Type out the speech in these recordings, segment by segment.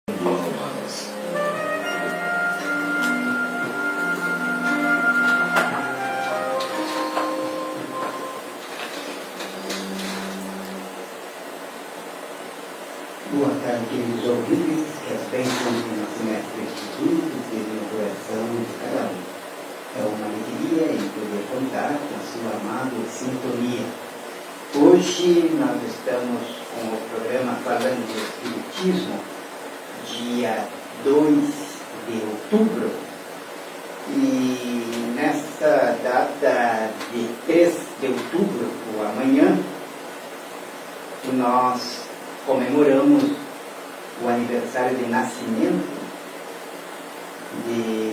humanas. Boa tarde, queridos ouvintes, que as bênçãos do nosso Mestre Jesus estejam no coração de cada um. É uma alegria em poder contar com a sua amável sintonia. Hoje nós estamos com o programa falando de Espiritismo, dia 2 de outubro, e nessa data de 3 de outubro, ou amanhã, nós comemoramos o aniversário de nascimento de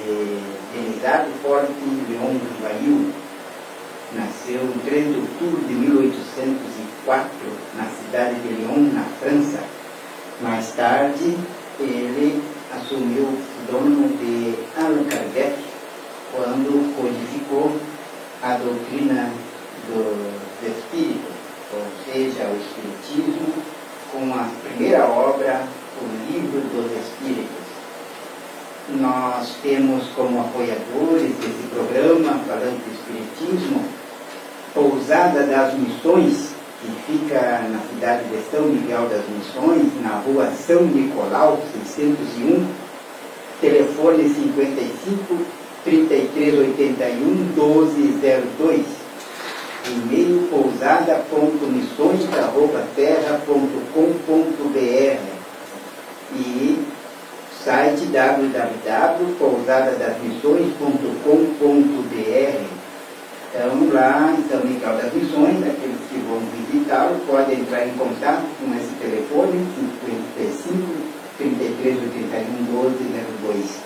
Belisário Forte Leão do Bairro. Nasceu em 3 de outubro de 1804, na cidade de Lyon, na França. Mais tarde, ele assumiu o pseudônimo de Allan Kardec, quando codificou a doutrina dos espíritos, ou seja, o Espiritismo, com a primeira obra, o Livro dos Espíritos. Nós temos como apoiadores desse programa, falando do Espiritismo, Pousada das Missões, que fica na cidade de São Miguel das Missões, na rua São Nicolau, 601, telefone 55 3381 1202. E-mail pousada.missões@terra.com.br e site www.pousadadasmissões.com.br. Então, lá em São Miguel das Missões, aqueles que vão visitá-lo podem entrar em contato com esse telefone 55 3381 1202.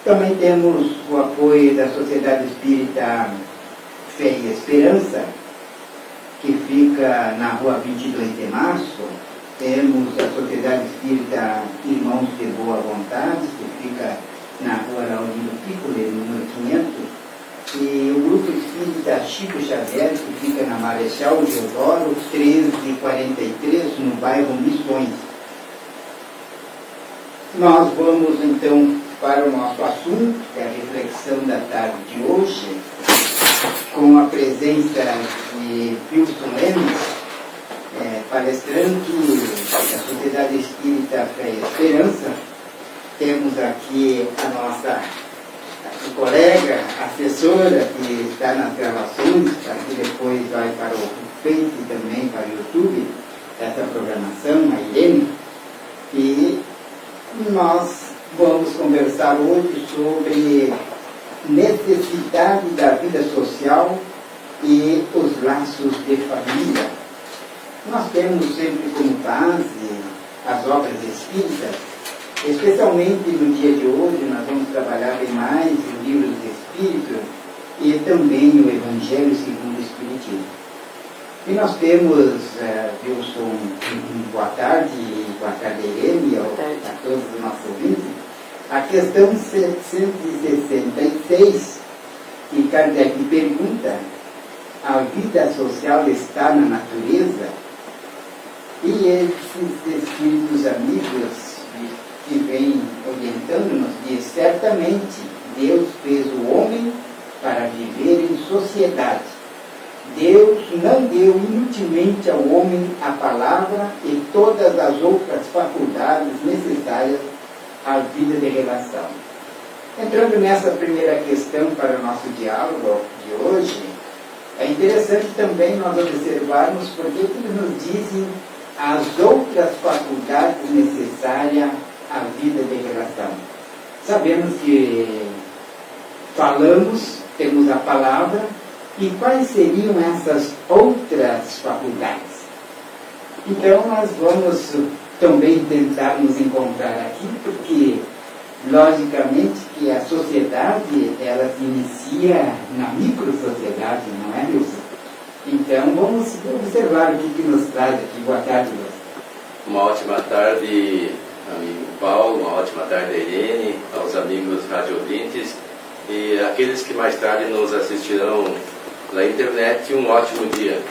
Também temos o apoio da Sociedade Espírita Fé e Esperança, que fica na rua 22 de março. Temos a Sociedade Espírita Irmãos de Boa Vontade, que fica na rua Laurino Piccoli, número 500. E o Grupo Espírita Chico Xavier, que fica na Marechal Deodoro, 1343, no bairro Missões. Nós vamos, então, para o nosso assunto, que é a reflexão da tarde de hoje, com a presença de Pilson Lemes, palestrante da Sociedade Espírita Fé e Esperança. Temos aqui a nossa colega, assessora, que está nas gravações, que depois vai para o Face e também para o YouTube, essa programação, a Irene. E nós vamos conversar hoje sobre necessidade da vida social e os laços de família. Nós temos sempre como base as obras espíritas, especialmente no dia de hoje. Nós vamos trabalhar bem mais o livro dos Espíritos e também o Evangelho segundo o Espiritismo. E nós temos, Wilson, boa tarde Irene, a todos os nossos ouvintes, a questão 766, que Kardec pergunta: a vida social está na natureza? E esses espíritos amigos que vêm orientando-nos diz: certamente Deus fez o homem para viver em sociedade. Deus não deu inutilmente ao homem a palavra e todas as outras faculdades necessárias à vida de relação. Entrando nessa primeira questão para o nosso diálogo de hoje, é interessante também nós observarmos porque eles nos dizem as outras faculdades necessárias à vida de relação. Sabemos que falamos, temos a palavra, e quais seriam essas outras faculdades? Então nós vamos também tentar nos encontrar aqui, porque logicamente que a sociedade ela se inicia na microsociedade, não é, Wilson? Então vamos observar o que nos traz aqui. Boa tarde, Wilson. Uma ótima tarde, amigo Paulo, uma ótima tarde, Irene, aos amigos radiovintes e aqueles que mais tarde nos assistirão na internet. Um ótimo dia.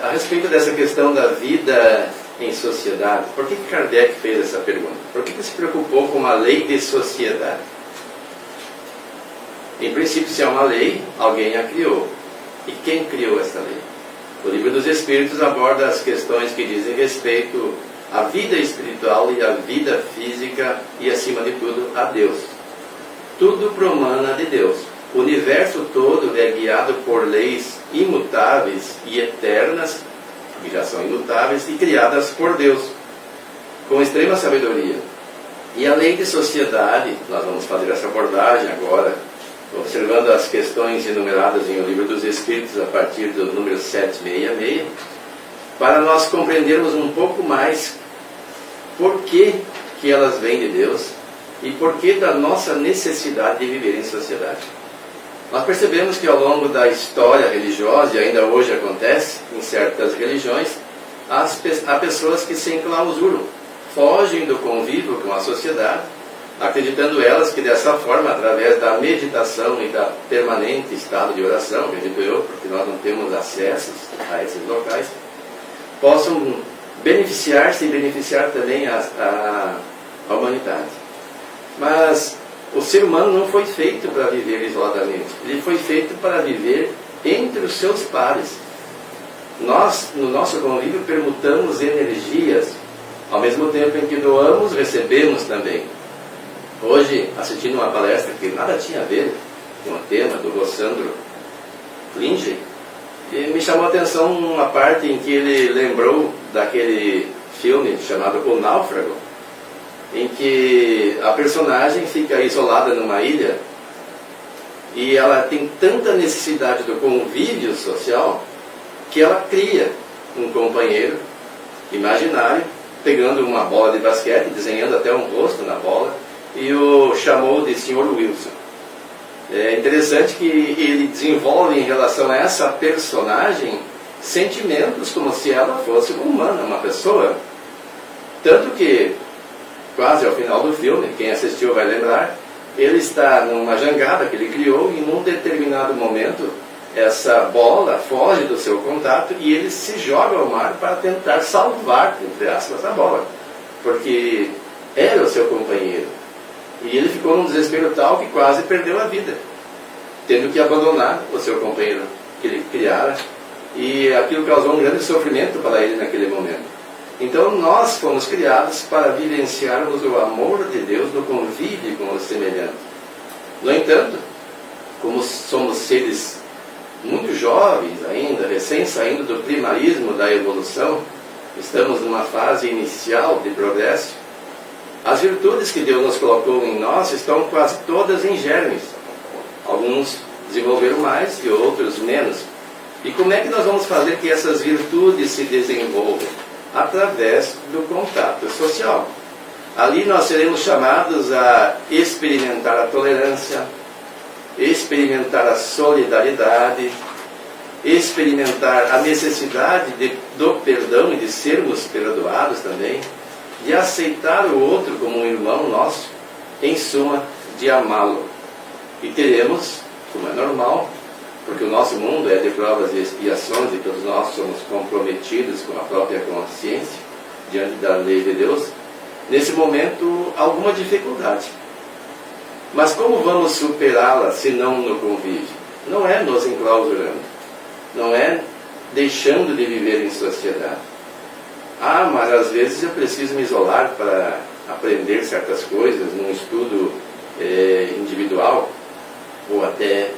A respeito dessa questão da vida em sociedade? Por que Kardec fez essa pergunta? Por que se preocupou com uma lei de sociedade? Em princípio, se é uma lei, alguém a criou. E quem criou essa lei? O Livro dos Espíritos aborda as questões que dizem respeito à vida espiritual e à vida física e, acima de tudo, a Deus. Tudo promana de Deus. O universo todo é guiado por leis imutáveis e eternas, que já são imutáveis, e criadas por Deus, com extrema sabedoria. E a lei de sociedade, nós vamos fazer essa abordagem agora, observando as questões enumeradas em O Livro dos Espíritos, a partir do número 766, para nós compreendermos um pouco mais por que elas vêm de Deus e por que da nossa necessidade de viver em sociedade. Nós percebemos que ao longo da história religiosa, e ainda hoje acontece em certas religiões, há pessoas que se enclausuram, fogem do convívio com a sociedade, acreditando elas que dessa forma, através da meditação e da permanente estado de oração, acredito eu, porque nós não temos acesso a esses locais, possam beneficiar-se e beneficiar também a humanidade. Mas o ser humano não foi feito para viver isoladamente, ele foi feito para viver entre os seus pares. Nós, no nosso convívio, permutamos energias, ao mesmo tempo em que doamos, recebemos também. Hoje, assistindo uma palestra que nada tinha a ver com o tema do Rossandro Klinger, e me chamou a atenção uma parte em que ele lembrou daquele filme chamado O Náufrago, em que a personagem fica isolada numa ilha e ela tem tanta necessidade do convívio social que ela cria um companheiro imaginário, pegando uma bola de basquete, desenhando até um rosto na bola, e o chamou de Sr. Wilson. É interessante que ele desenvolve em relação a essa personagem sentimentos como se ela fosse uma humana, uma pessoa. Tanto que, quase ao final do filme, quem assistiu vai lembrar, ele está numa jangada que ele criou e num determinado momento essa bola foge do seu contato e ele se joga ao mar para tentar salvar, entre aspas, a bola, porque era o seu companheiro. E ele ficou num desespero tal que quase perdeu a vida, tendo que abandonar o seu companheiro que ele criara, e aquilo causou um grande sofrimento para ele naquele momento. Então nós fomos criados para vivenciarmos o amor de Deus no convívio com os semelhantes. No entanto, como somos seres muito jovens ainda, recém saindo do primarismo da evolução, estamos numa fase inicial de progresso, as virtudes que Deus nos colocou em nós estão quase todas em germes. Alguns desenvolveram mais e outros menos. E como é que nós vamos fazer que essas virtudes se desenvolvam? Através do contato social. Ali nós seremos chamados a experimentar a tolerância, experimentar a solidariedade, experimentar a necessidade do perdão e de sermos perdoados também, de aceitar o outro como um irmão nosso, em suma, de amá-lo. E teremos, como é normal, porque o nosso mundo é de provas e expiações e todos nós somos comprometidos com a própria consciência diante da lei de Deus, nesse momento alguma dificuldade. Mas como vamos superá-la se não no convívio? Não é nos enclausurando, não é deixando de viver em sociedade. Ah, mas às vezes eu preciso me isolar para aprender certas coisas num estudo individual, ou até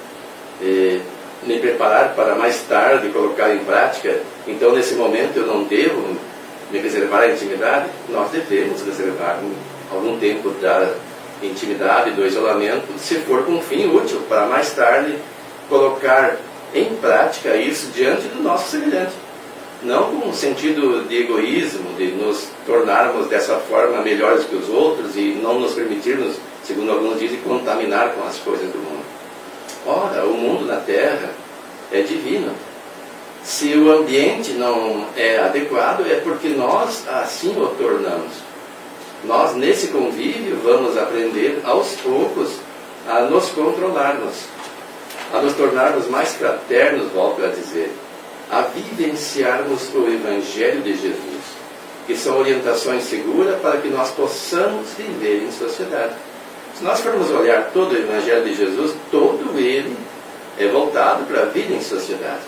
me preparar para mais tarde colocar em prática. Então nesse momento eu não devo me reservar a intimidade. Nós devemos reservar algum tempo da intimidade, do isolamento, se for com um fim útil, para mais tarde colocar em prática isso diante do nosso semelhante. Não com um sentido de egoísmo, de nos tornarmos dessa forma melhores que os outros e não nos permitirmos, segundo alguns dizem, contaminar com as coisas do mundo. Ora, o mundo na Terra é divino. Se o ambiente não é adequado, é porque nós assim o tornamos. Nós, nesse convívio, vamos aprender aos poucos a nos controlarmos, a nos tornarmos mais fraternos, volto a dizer, a vivenciarmos o Evangelho de Jesus. que são orientações seguras para que nós possamos viver em sociedade. Se nós formos olhar todo o Evangelho de Jesus, todo ele é voltado para a vida em sociedade.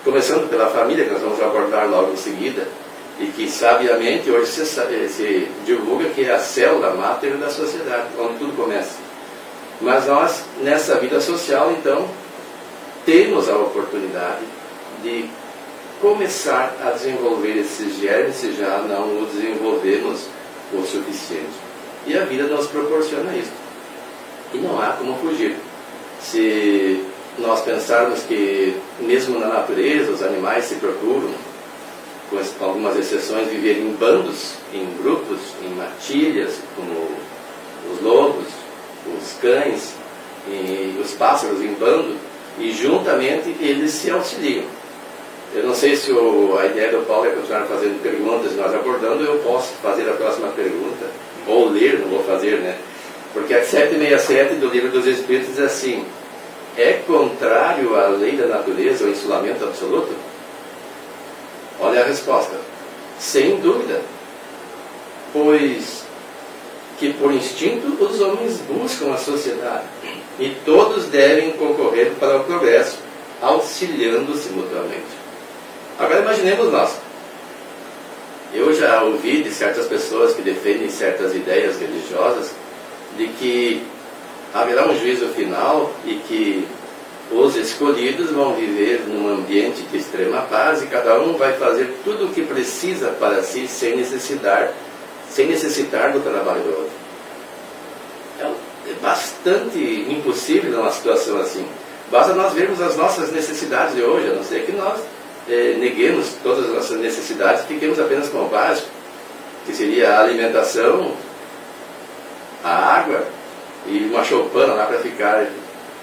Começando pela família, que nós vamos abordar logo em seguida, e que sabiamente hoje se divulga que é a célula máter da sociedade, onde tudo começa. Mas nós, nessa vida social, então, temos a oportunidade de começar a desenvolver esses germes se já não o desenvolvemos o suficiente. E a vida nos proporciona isso. E não há como fugir. Se nós pensarmos que, mesmo na natureza, os animais se procuram, com algumas exceções, viver em bandos, em grupos, em matilhas, como os lobos, os cães e os pássaros em bando, e juntamente eles se auxiliam. Eu não sei se a ideia do Paulo é continuar fazendo perguntas, nós abordando, eu posso fazer a próxima pergunta, ou ler, não vou fazer, né? Porque a 767 do Livro dos Espíritos diz assim: é contrário à lei da natureza o insulamento absoluto? Olha a resposta: sem dúvida, pois que por instinto os homens buscam a sociedade e todos devem concorrer para o progresso, auxiliando-se mutuamente. Agora imaginemos nós. Eu já ouvi de certas pessoas que defendem certas ideias religiosas de que haverá um juízo final e que os escolhidos vão viver num ambiente de extrema paz e cada um vai fazer tudo o que precisa para si sem necessitar do trabalho do outro. É bastante impossível numa situação assim. Basta nós vermos as nossas necessidades de hoje, a não ser que nós neguemos todas as nossas necessidades e fiquemos apenas com o básico, que seria a alimentação, a água e uma choupana lá para ficar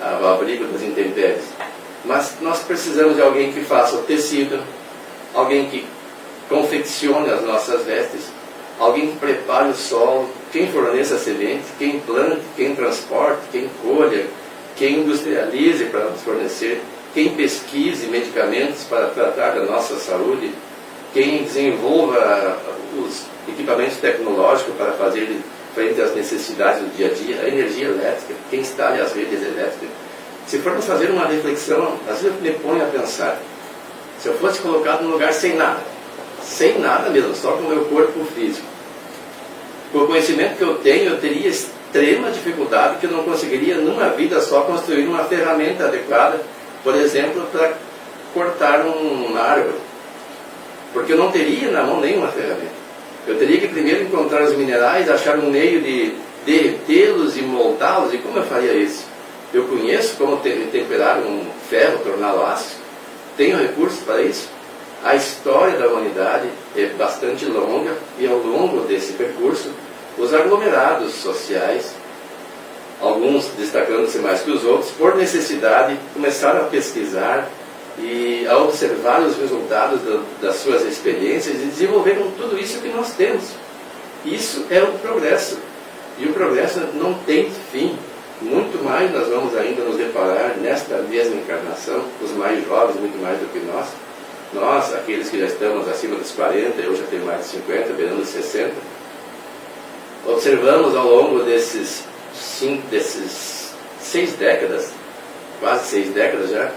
ao abrigo das intempéries. Mas nós precisamos de alguém que faça o tecido, alguém que confeccione as nossas vestes, alguém que prepare o solo, quem forneça a semente, quem plante, quem transporte, quem colha, quem industrialize para nos fornecer, quem pesquise medicamentos para tratar da nossa saúde, quem desenvolva os equipamentos tecnológicos para fazer frente às necessidades do dia a dia, a energia elétrica, quem instale as redes elétricas. Se formos fazer uma reflexão, às vezes eu me ponho a pensar, se eu fosse colocado num lugar sem nada mesmo, só com o meu corpo físico, com o conhecimento que eu tenho, eu teria extrema dificuldade, que eu não conseguiria numa vida só construir uma ferramenta adequada, por exemplo, para cortar uma árvore, porque eu não teria na mão nenhuma ferramenta. Eu teria que primeiro encontrar os minerais, achar um meio de derretê-los e moldá-los. E como eu faria isso? Eu conheço como temperar um ferro, torná-lo aço? Tenho recursos para isso? A história da humanidade é bastante longa e ao longo desse percurso, os aglomerados sociais, alguns destacando-se mais que os outros, por necessidade, começaram a pesquisar e a observar os resultados das suas experiências e desenvolveram tudo isso que nós temos. Isso é o progresso. E o progresso não tem fim. Muito mais nós vamos ainda nos deparar nesta mesma encarnação, os mais jovens muito mais do que nós. Nós, aqueles que já estamos acima dos 40, eu já tenho mais de 50, beirando os 60, observamos ao longo desses 6 décadas, quase 6 décadas já,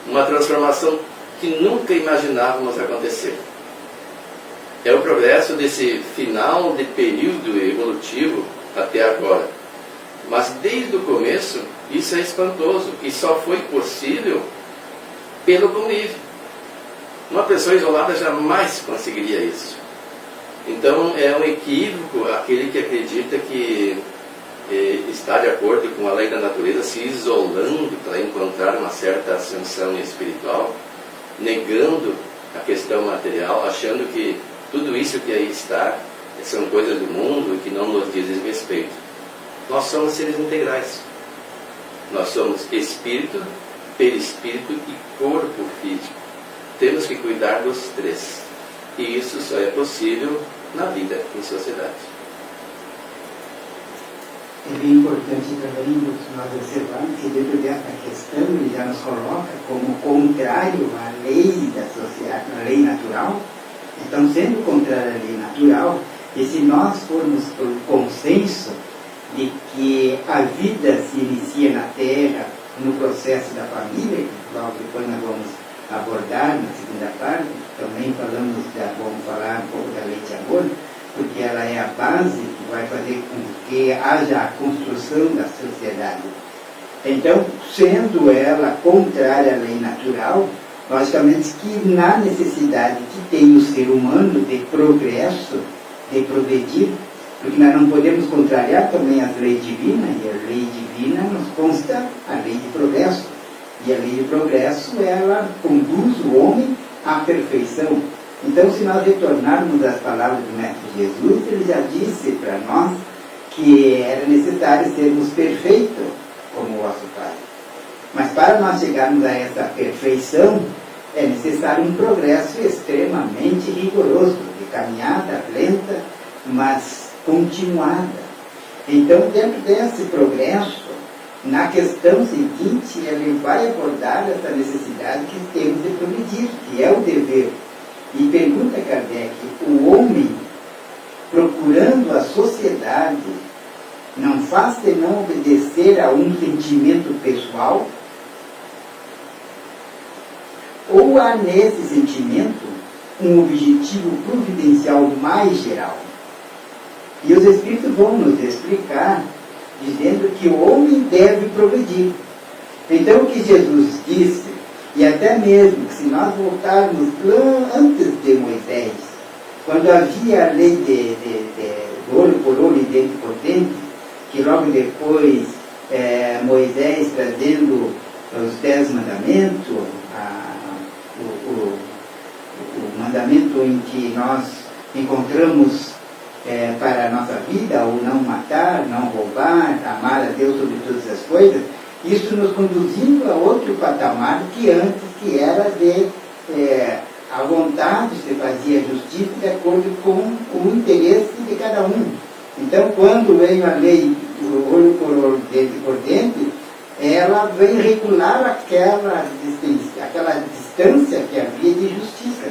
uma transformação que nunca imaginávamos acontecer. É o progresso desse final de período evolutivo até agora. Mas desde o começo, isso é espantoso e só foi possível pelo convívio. Uma pessoa isolada jamais conseguiria isso. Então é um equívoco aquele que acredita que está de acordo com a lei da natureza, se isolando para encontrar uma certa ascensão espiritual, negando a questão material, achando que tudo isso que aí está são coisas do mundo e que não nos dizem respeito. Nós somos seres integrais. Nós somos espírito, perispírito e corpo físico. Temos que cuidar dos três. E isso só é possível na vida em sociedade. É bem importante também nós observarmos que dentro dessa questão ele já nos coloca como contrário à lei da sociedade, à lei natural, Então, sendo contrária à lei natural, e se nós formos pelo consenso de que a vida se inicia na Terra, no processo da família, que logo depois nós vamos abordar na segunda parte, também vamos falar um pouco da lei de amor, porque ela é a base que vai fazer com que haja a construção da sociedade. Então, sendo ela contrária à lei natural, logicamente que na necessidade que tem o ser humano de progresso, de progredir, porque nós não podemos contrariar também as leis divinas, e a lei divina nos consta a lei de progresso. E a lei de progresso, ela conduz o homem à perfeição. Então, se nós retornarmos às palavras do Mestre Jesus, ele já disse para nós que era necessário sermos perfeitos como o vosso Pai. Mas para nós chegarmos a essa perfeição, é necessário um progresso extremamente rigoroso, de caminhada lenta, mas continuada. Então, dentro desse progresso, na questão seguinte, ele vai abordar essa necessidade que temos de progredir, que é o dever. E pergunta Kardec, o homem, procurando a sociedade, não faz senão obedecer a um sentimento pessoal? Ou há nesse sentimento um objetivo providencial mais geral? E os Espíritos vão nos explicar, dizendo que o homem deve progredir. Então, o que Jesus disse, e até mesmo que se nós voltarmos lá antes de Moisés, quando havia a lei do olho por olho e dente por dente, que logo depois Moisés trazendo os 10 mandamentos, o mandamento em que nós encontramos para a nossa vida, o não matar, não roubar, amar a Deus sobre todas as coisas, isso nos conduzindo a outro patamar que antes, que era de a vontade, se fazia justiça de acordo com o interesse de cada um. Então, quando veio a lei do olho por olho, dente por dente, ela vem regular aquela distância que havia de justiça.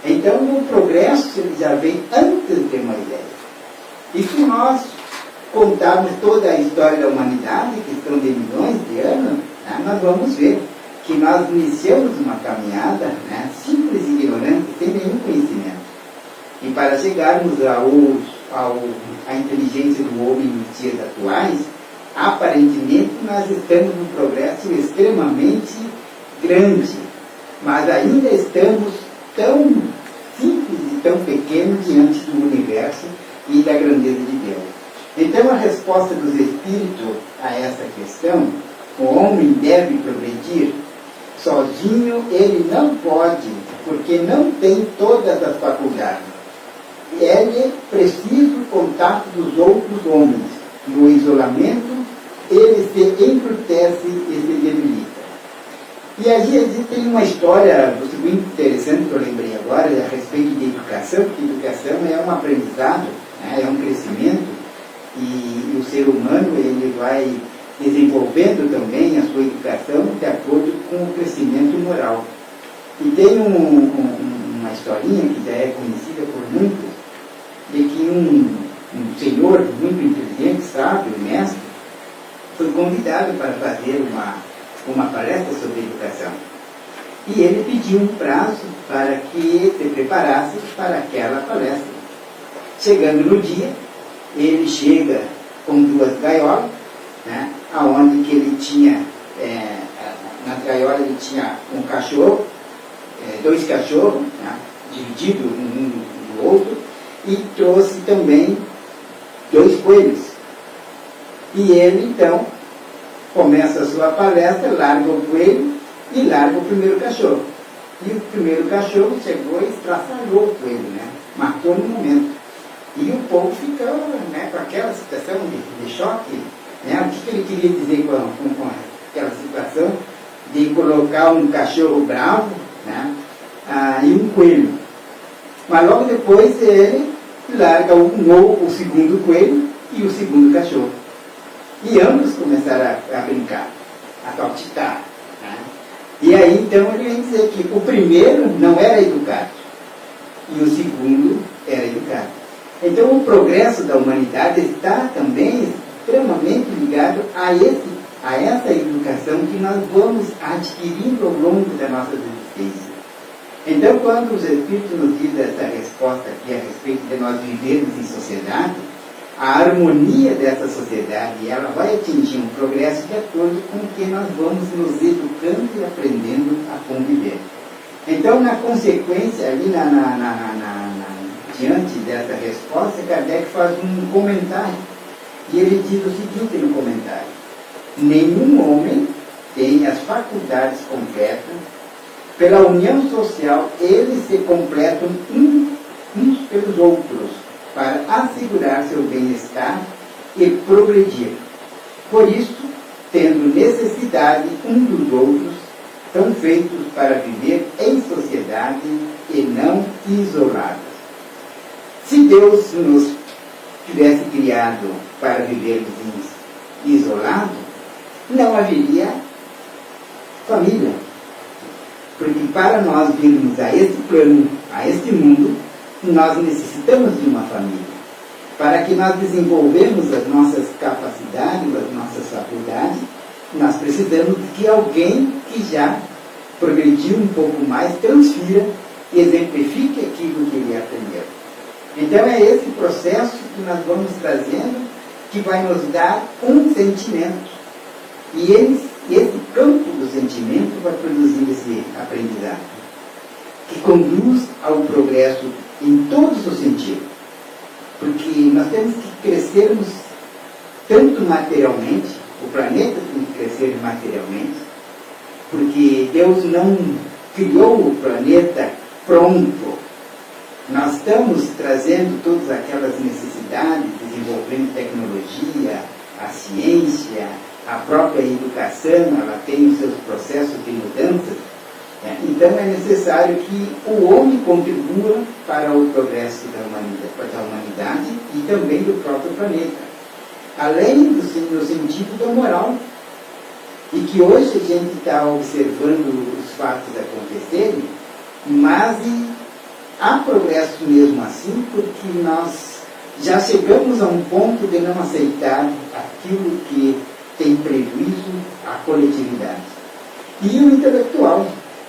Então, o progresso ele já vem antes de Moisés. E se nós contarmos toda a história da humanidade, que são de milhões de anos, nós vamos ver que nós iniciamos uma caminhada simples e ignorante, sem nenhum conhecimento. E para chegarmos à inteligência do homem nos dias atuais, aparentemente nós estamos num progresso extremamente grande, mas ainda estamos tão simples e tão pequenos diante do universo e da grandeza de Deus. Então, a resposta dos Espíritos a essa questão, o homem deve progredir, sozinho ele não pode, porque não tem todas as faculdades. Ele precisa do contato dos outros homens. No isolamento, ele se embrutece e se debilita. E aí tem uma história muito interessante que eu lembrei agora a respeito de educação, porque educação é um aprendizado, é um crescimento, e o ser humano ele vai desenvolvendo também a sua educação de acordo com o crescimento moral. E tem uma historinha que já é conhecida por muitos, de que um senhor muito inteligente, sábio, mestre, foi convidado para fazer uma palestra sobre educação. E ele pediu um prazo para que se preparasse para aquela palestra. Chegando no dia, ele chega com 2 gaiolas, aonde que ele tinha, nas gaiolas ele tinha um cachorro, 2 cachorros, divididos um do outro, e trouxe também 2 coelhos. E ele, então, começa a sua palestra, larga o coelho e larga o primeiro cachorro. E o primeiro cachorro chegou e estraçalhou o coelho, matou no momento. E o povo ficou com aquela situação de choque. O que ele queria dizer com aquela situação de colocar um cachorro bravo e um coelho. Mas logo depois ele larga o segundo coelho e o segundo cachorro. E ambos começaram a brincar, a saltitar. E aí então ele vem dizer que o primeiro não era educado. e o segundo era educado. Então o progresso da humanidade está também extremamente ligado a essa educação que nós vamos adquirindo ao longo da nossa existência. Então, quando os Espíritos nos dizem essa resposta aqui a respeito de nós vivermos em sociedade, a harmonia dessa sociedade ela vai atingir um progresso de acordo com que nós vamos nos educando e aprendendo a conviver. Então, na consequência, ali diante dessa resposta, Kardec faz um comentário. E ele diz o seguinte no comentário: nenhum homem tem as faculdades completas. Pela união social, eles se completam uns pelos outros, para assegurar seu bem-estar e progredir. Por isso, tendo necessidade um dos outros, são feitos para viver em sociedade e não isolados. Se Deus nos tivesse criado para vivermos isolados, não haveria família. Porque para nós virmos a este plano, a este mundo, nós necessitamos de uma família. Para que nós desenvolvemos as nossas capacidades, as nossas faculdades, nós precisamos que alguém que já progrediu um pouco mais transfira e exemplifique aquilo que ele aprendeu. Então é esse processo que nós vamos trazendo que vai nos dar um sentimento. E esse campo do sentimento vai produzir esse aprendizado, que conduz ao progresso em todos os sentidos. Porque nós temos que crescermos tanto materialmente, o planeta tem que crescer materialmente, porque Deus não criou o planeta pronto. Nós estamos trazendo todas aquelas necessidades, desenvolvendo tecnologia, a ciência, a própria educação, ela tem os seus processos de mudança. Então é necessário que o homem contribua para o progresso da humanidade e também do próprio planeta. Além do sentido da moral. E que hoje a gente está observando os fatos acontecerem, mas há progresso mesmo assim, porque nós já chegamos a um ponto de não aceitar aquilo que tem prejuízo à coletividade. E o intelectual,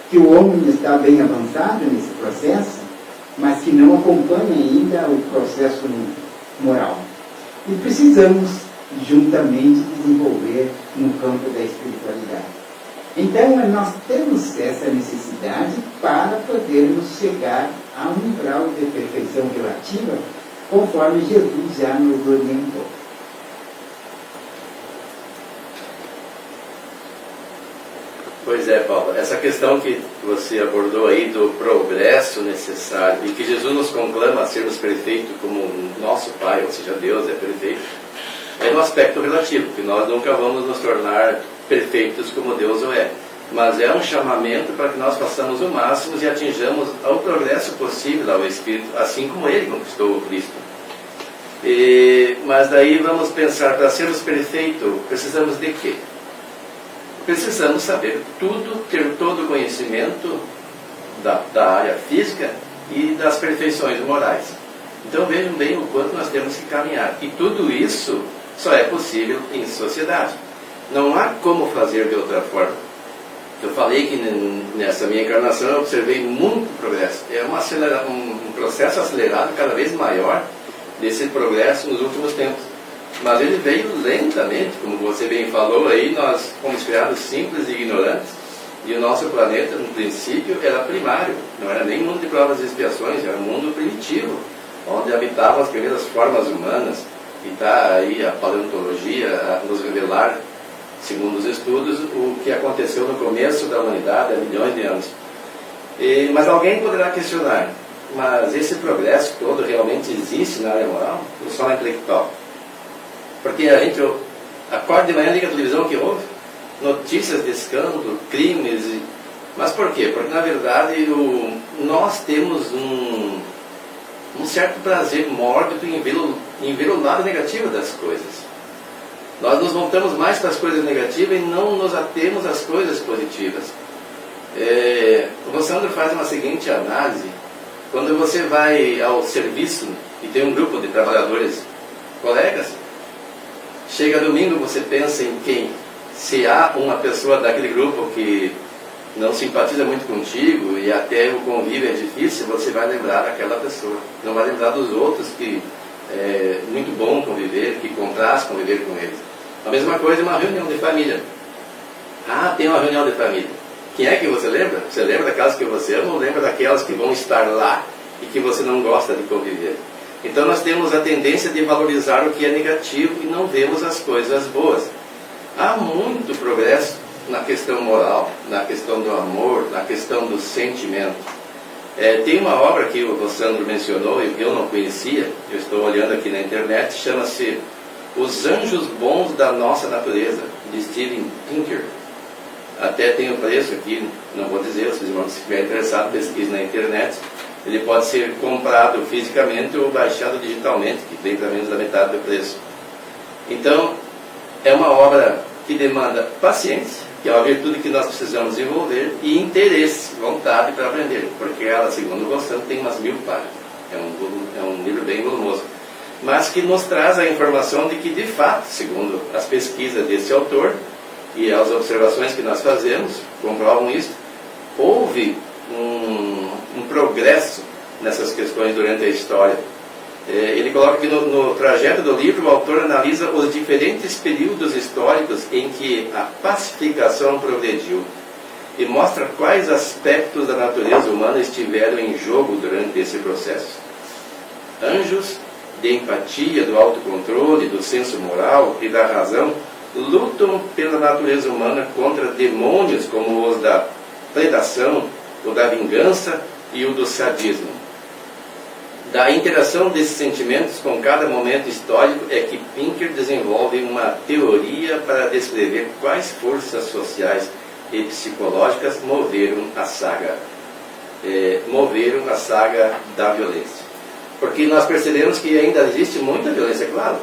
que o homem está bem avançado nesse processo, mas que não acompanha ainda o processo moral. E precisamos juntamente desenvolver no campo da espiritualidade. Então, nós temos essa necessidade para podermos chegar a um grau de perfeição relativa, conforme Jesus já nos orientou. Pois é, Paulo, essa questão que você abordou aí do progresso necessário e que Jesus nos conclama a sermos perfeitos como nosso Pai, ou seja, Deus é perfeito, é no aspecto relativo, que nós nunca vamos nos tornar perfeitos como Deus o é. Mas é um chamamento para que nós façamos o máximo e atinjamos o progresso possível ao Espírito, assim como Ele conquistou o Cristo. Mas daí vamos pensar, para sermos perfeitos, precisamos de quê? Precisamos saber tudo, ter todo o conhecimento da área física e das perfeições morais. Então vejam bem o quanto nós temos que caminhar. E tudo isso só é possível em sociedade. Não há como fazer de outra forma. Eu falei que nessa minha encarnação eu observei muito progresso. É um processo acelerado cada vez maior desse progresso nos últimos tempos. Mas ele veio lentamente, como você bem falou aí, nós fomos criados simples e ignorantes, e o nosso planeta, no princípio, era primário, não era nem mundo de provas e expiações, era um mundo primitivo, onde habitavam as primeiras formas humanas, e está aí a paleontologia a nos revelar, segundo os estudos, o que aconteceu no começo da humanidade há milhões de anos. Mas alguém poderá questionar, mas esse progresso todo realmente existe na área moral ou só na intelectual? Porque a gente acorda de manhã, liga a televisão, que houve notícias de escândalo, crimes. Mas por quê? Porque na verdade nós temos um certo prazer mórbido em ver o lado negativo das coisas. Nós nos voltamos mais para as coisas negativas e não nos atemos às coisas positivas. O Rossandro faz uma seguinte análise Quando você vai ao serviço e tem um grupo de trabalhadores, colegas, chega domingo, você pensa em quem? Se há uma pessoa daquele grupo que não simpatiza muito contigo e até o convívio é difícil, você vai lembrar daquela pessoa. Não vai lembrar dos outros que é muito bom conviver, que compraz conviver com eles. A mesma coisa é uma reunião de família. Ah, tem uma reunião de família. Quem é que você lembra? Você lembra daquelas que você ama ou lembra daquelas que vão estar lá e que você não gosta de conviver? Então nós temos a tendência de valorizar o que é negativo e não vemos as coisas boas. Há muito progresso na questão moral, na questão do amor, na questão do sentimento. Tem uma obra que o Sandro mencionou e que eu não conhecia, eu estou olhando aqui na internet, chama-se Os Anjos Bons da Nossa Natureza, de Steven Pinker. Até tem o preço aqui, não vou dizer, se estiver interessado, pesquise na internet. Ele pode ser comprado fisicamente ou baixado digitalmente, que vem para menos da metade do preço. Então, é uma obra que demanda paciência, que é uma virtude que nós precisamos desenvolver, e interesse, vontade para aprender, porque ela, segundo o Rossano, tem umas 1000 páginas. É um livro bem volumoso, mas que nos traz a informação de que, de fato, segundo as pesquisas desse autor e as observações que nós fazemos, comprovam isso, houve um progresso nessas questões durante a história. Ele coloca que no trajeto do livro o autor analisa os diferentes períodos históricos em que a pacificação progrediu e mostra quais aspectos da natureza humana estiveram em jogo durante esse processo. Anjos de empatia, do autocontrole, do senso moral e da razão lutam pela natureza humana contra demônios como os da predação, o da vingança e o do sadismo. Da interação desses sentimentos com cada momento histórico é que Pinker desenvolve uma teoria para descrever quais forças sociais e psicológicas moveram a saga da violência. Porque nós percebemos que ainda existe muita violência, claro,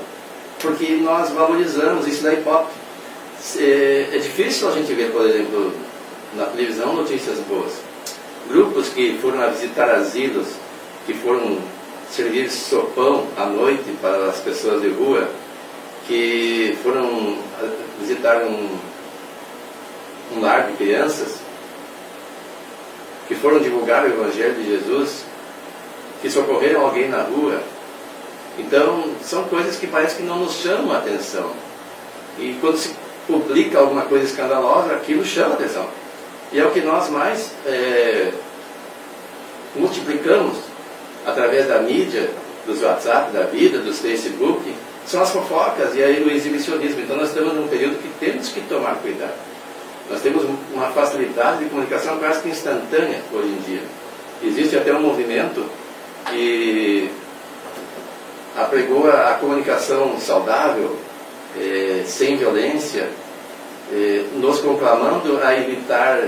porque nós valorizamos isso da hipótese. É difícil a gente ver, por exemplo, na televisão notícias boas. Grupos que foram a visitar asilos, que foram servir sopão à noite para as pessoas de rua, que foram visitar um lar de crianças, que foram divulgar o Evangelho de Jesus, que socorreram alguém na rua. Então, são coisas que parece que não nos chamam a atenção. E quando se publica alguma coisa escandalosa, aquilo chama a atenção. E é o que nós mais multiplicamos através da mídia, dos WhatsApp, da vida, dos Facebook, são as fofocas e aí o exibicionismo. Então nós estamos num período que temos que tomar cuidado. Nós temos uma facilidade de comunicação quase que instantânea hoje em dia. Existe até um movimento que apregou a comunicação saudável, sem violência, nos conclamando a evitar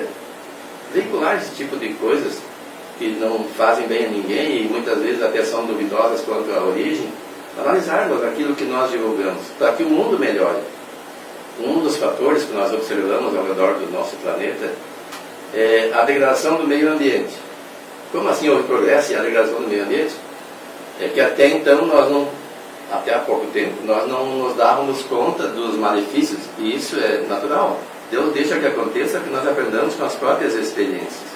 veicular esse tipo de coisas que não fazem bem a ninguém e muitas vezes até são duvidosas quanto à origem, analisarmos aquilo que nós divulgamos, para que o mundo melhore. Um dos fatores que nós observamos ao redor do nosso planeta é a degradação do meio ambiente. Como assim houve progresso e a degradação do meio ambiente? É que até então até há pouco tempo, nós não nos dávamos conta dos malefícios, e isso é natural. Deus deixa que aconteça, que nós aprendamos com as próprias experiências.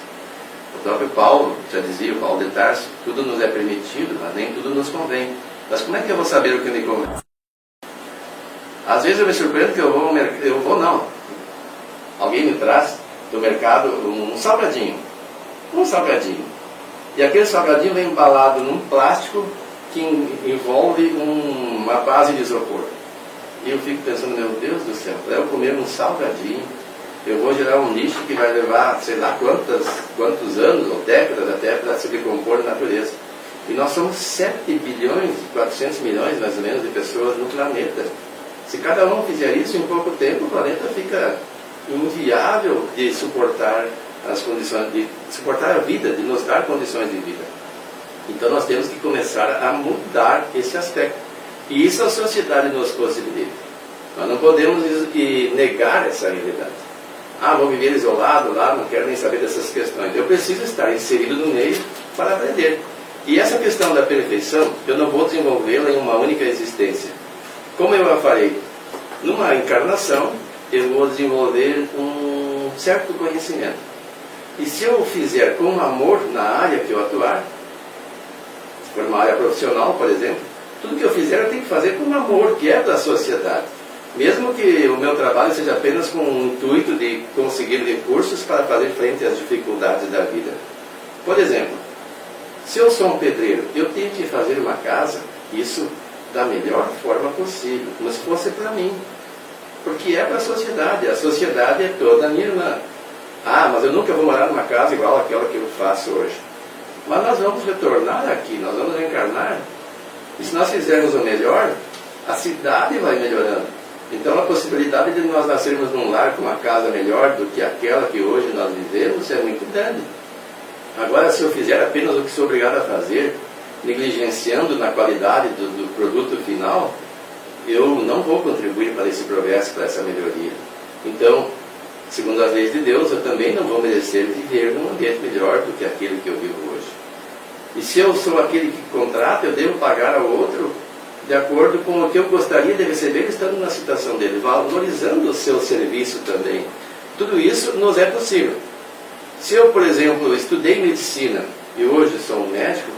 O próprio Paulo já dizia, o Paulo de Tarso, tudo nos é permitido, mas nem tudo nos convém. Mas como é que eu vou saber o que me convém? Às vezes eu me surpreendo que não. Alguém me traz do mercado um salgadinho. E aquele salgadinho vem embalado num plástico que envolve uma base de isopor. E eu fico pensando, meu Deus do céu, para eu comer um salgadinho, eu vou gerar um lixo que vai levar, sei lá quantos anos ou décadas até para se decompor na natureza. E nós somos 7 bilhões e 400 milhões, mais ou menos, de pessoas no planeta. Se cada um fizer isso, em pouco tempo o planeta fica inviável de suportar as condições, de suportar a vida, de nos dar condições de vida. Então nós temos que começar a mudar esse aspecto. E isso a sociedade nos possibilita. Nós não podemos negar essa realidade. Vou viver isolado lá, não quero nem saber dessas questões. Eu preciso estar inserido no meio para aprender. E essa questão da perfeição, eu não vou desenvolvê-la em uma única existência. Como eu a farei? Numa encarnação, eu vou desenvolver um certo conhecimento. E se eu fizer com amor na área que eu atuar, se for uma área profissional, por exemplo, tudo que eu fizer eu tenho que fazer com amor, que é da sociedade. Mesmo que o meu trabalho seja apenas com o intuito de conseguir recursos para fazer frente às dificuldades da vida. Por exemplo, se eu sou um pedreiro, eu tenho que fazer uma casa, isso da melhor forma possível, como se fosse para mim. Porque é para a sociedade é toda minha irmã. Ah, mas eu nunca vou morar numa casa igual àquela que eu faço hoje. Mas nós vamos retornar aqui, nós vamos reencarnar. E se nós fizermos o melhor, a cidade vai melhorando. Então a possibilidade de nós nascermos num lar com uma casa melhor do que aquela que hoje nós vivemos é muito grande. Agora, se eu fizer apenas o que sou obrigado a fazer, negligenciando na qualidade do produto final, eu não vou contribuir para esse progresso, para essa melhoria. Então, segundo as leis de Deus, eu também não vou merecer viver num ambiente melhor do que aquele que eu vivo hoje. E se eu sou aquele que contrata, eu devo pagar ao outro de acordo com o que eu gostaria de receber estando na situação dele, valorizando o seu serviço também. Tudo isso nos é possível. Se eu, por exemplo, estudei medicina e hoje sou um médico,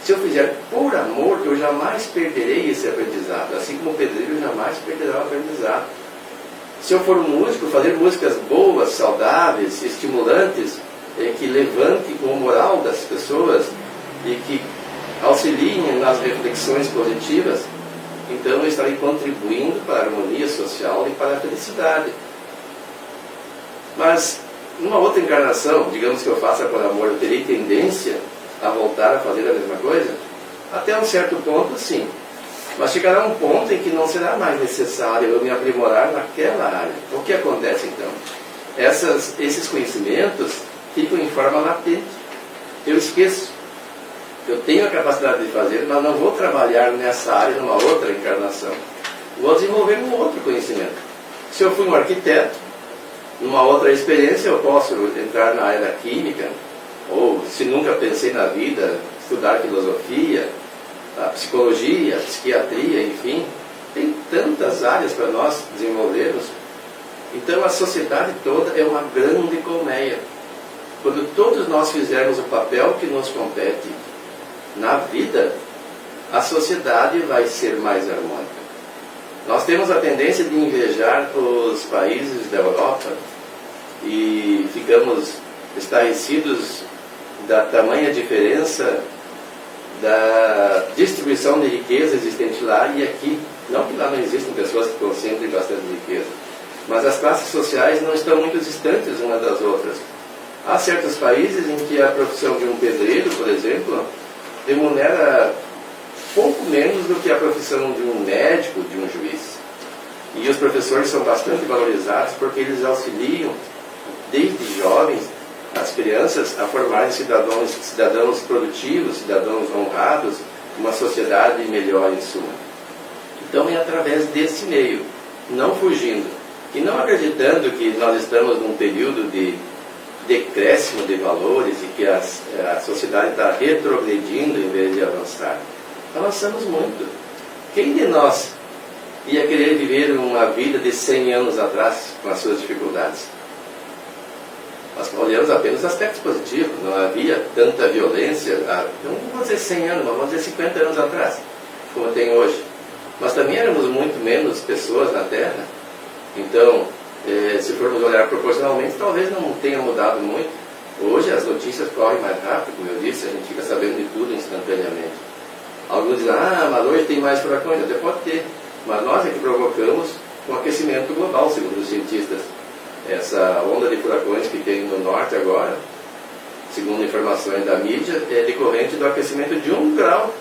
se eu fizer por amor, eu jamais perderei esse aprendizado. Assim como o pedreiro jamais perderá o aprendizado. Se eu for um músico, fazer músicas boas, saudáveis, estimulantes, que levantem o moral das pessoas e que auxiliem nas reflexões positivas, então eu estarei contribuindo para a harmonia social e para a felicidade. Mas, numa outra encarnação, digamos que eu faça por amor, eu terei tendência a voltar a fazer a mesma coisa? Até um certo ponto, sim. Mas chegará um ponto em que não será mais necessário eu me aprimorar naquela área. O que acontece então? Esses conhecimentos ficam em forma latente. Eu esqueço. Eu tenho a capacidade de fazer, mas não vou trabalhar nessa área numa outra encarnação. Vou desenvolver um outro conhecimento. Se eu fui um arquiteto, numa outra experiência eu posso entrar na área da química, ou se nunca pensei na vida, estudar filosofia, a psicologia, a psiquiatria, enfim. Tem tantas áreas para nós desenvolvermos. Então a sociedade toda é uma grande colmeia. Quando todos nós fizermos o papel que nos compete na vida, a sociedade vai ser mais harmônica. Nós temos a tendência de invejar os países da Europa e ficamos estarrecidos da tamanha diferença da distribuição de riqueza existente lá e aqui. Não que lá não existem pessoas que concentrem bastante riqueza, mas as classes sociais não estão muito distantes umas das outras. Há certos países em que a profissão de um pedreiro, por exemplo, remunera pouco menos do que a profissão de um médico, de um juiz. E os professores são bastante valorizados porque eles auxiliam, desde jovens, as crianças a formarem cidadãos produtivos, cidadãos honrados, uma sociedade melhor em suma. Então é através desse meio, não fugindo, e não acreditando que nós estamos num período de decréscimo de valores e que a sociedade está retrogredindo em vez de avançar. Avançamos muito. Quem de nós ia querer viver uma vida de 100 anos atrás com as suas dificuldades? Nós olhamos apenas aspectos positivos, não havia tanta violência, não vou dizer 100 anos, mas vamos dizer 50 anos atrás, como tem hoje. Mas também éramos muito menos pessoas na Terra, então, se formos olhar proporcionalmente, talvez não tenha mudado muito. Hoje as notícias correm mais rápido, como eu disse, a gente fica sabendo de tudo instantaneamente. Alguns dizem, mas hoje tem mais furacões, até pode ter, mas nós é que provocamos um aquecimento global, segundo os cientistas. Essa onda de furacões que tem no norte agora, segundo informações da mídia, é decorrente do aquecimento de 1 grau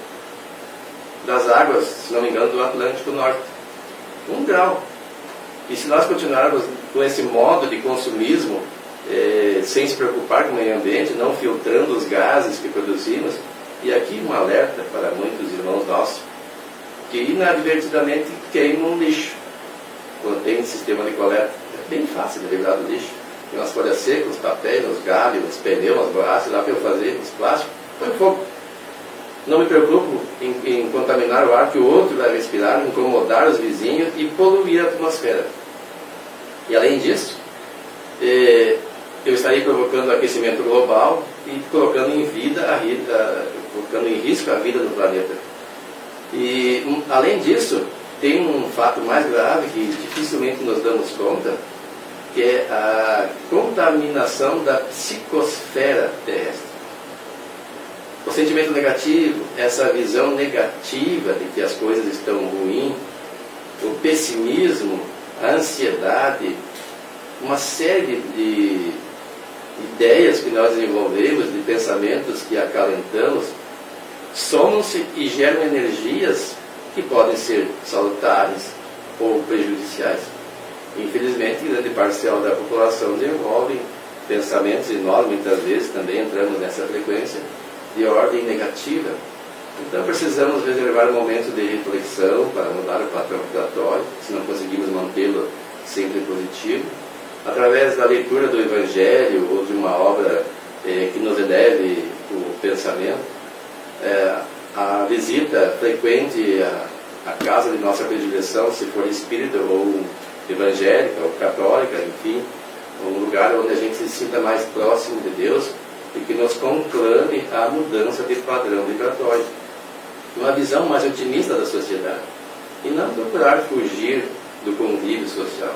das águas, se não me engano, do Atlântico Norte. 1 grau. E se nós continuarmos com esse modo de consumismo, sem se preocupar com o meio ambiente, não filtrando os gases que produzimos, e aqui um alerta para muitos irmãos nossos, que inadvertidamente queimam lixo, quando tem sistema de coleta. É bem fácil de livrar do lixo. Tem umas folhas secas, os papéis, os galhos, os pneus, as borrachas, lá para eu fazer, os plásticos, põe fogo. Não me preocupo em contaminar o ar que o outro vai respirar, incomodar os vizinhos e poluir a atmosfera. E além disso, eu estarei provocando aquecimento global e colocando em risco a vida do planeta. E além disso, tem um fato mais grave que dificilmente nos damos conta, que é a contaminação da psicosfera terrestre. O sentimento negativo, essa visão negativa de que as coisas estão ruins, o pessimismo, a ansiedade, uma série de ideias que nós desenvolvemos, de pensamentos que acalentamos, somam-se e geram energias que podem ser salutares ou prejudiciais. Infelizmente, grande parcela da população desenvolve pensamentos, e nós muitas vezes também entramos nessa frequência, de ordem negativa. Então precisamos reservar momentos de reflexão para mudar o padrão vibratório, se não conseguimos mantê-lo sempre positivo, através da leitura do Evangelho ou de uma obra que nos eleve o pensamento, a visita frequente à casa de nossa predileção, se for espírita ou evangélica ou católica, enfim, um lugar onde a gente se sinta mais próximo de Deus e que nos conclame a mudança de padrão vibratório. Uma visão mais otimista da sociedade e não procurar fugir do convívio social.